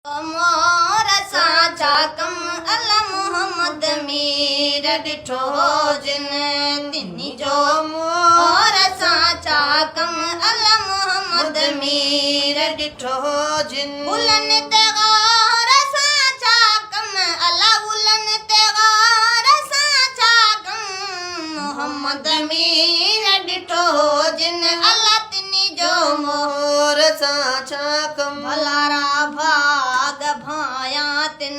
मोर साचा कम अला मोहम्मद मीर डिठो जिन तिनी जो मोर साचा कम अला मोहम्मद मीर डिठो जिन बुलन ते गौर साचा कम अला बुलन ते गौर साचा कम मोहम्मद मीर डिठो जिन अला तिनी जो मोर साचा कम भलारा भाग भाया तिन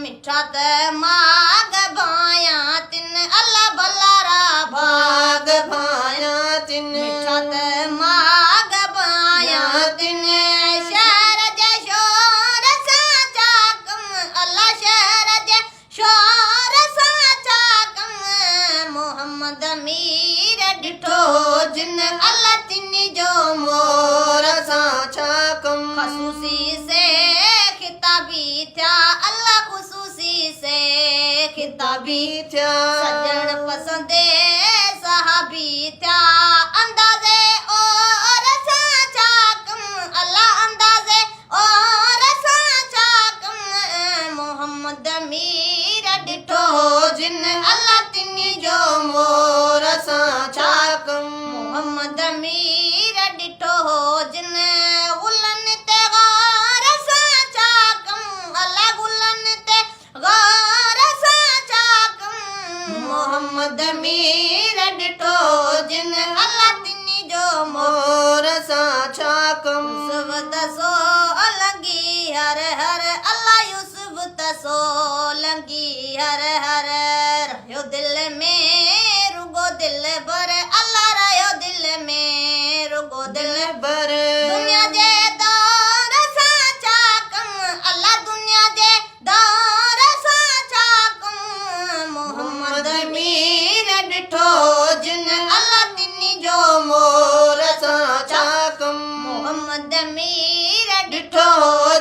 मिठा त माग भाया तिन अल्लाह भलारा भाग भाया तिन मिठा त माग भाया तिन शहर जे शोर साचा कम अल्लाह शहर जे शोर साचा कम मोहम्मद मीर डिठो जिन अल्लाह तिनी जो मोर साचा कम खसूसी से खिताबी थया अल्लाह खुसूसी से खिताबी थया सजण पसंदे सहाबी थया अंदाज़े और साचा कम अल्लाह अंदाज़े और साचा कम मोहम्मद मीर डिठो जिन अल्लाह तिनी जो मोर साचा कम मोहम्मद मीर डिठो जिन गुलन ते गौर साचा कम अल्लाह गुलन ते गौर साचा कम मोहम्मद मीर डिठो जिन अल्लाह तिनी जो मोर साचा कम यूसुफ तसो लंगी हर हर अल्लाह यूसुफ तसो लंगी हर हर रहियो दिल में रुगो दिल भर अल्लाह रहियो दिल में रुगो दिल भर दुनिया जे दौर साचा कम अल्लाह दुनिया जे दौर साचा कम मोहम्मद मीर डिठो जिन अल्लाह तिनी जो मोर साचा कम मोहम्मद मीर डिठो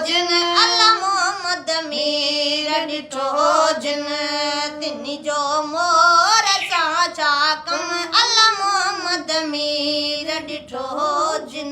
जिन अल्लाह मोहम्मद मीर डिठो जिन तिनी जो मोर साचा कम अल्लाह मोहम्मद मीर डिठो जिन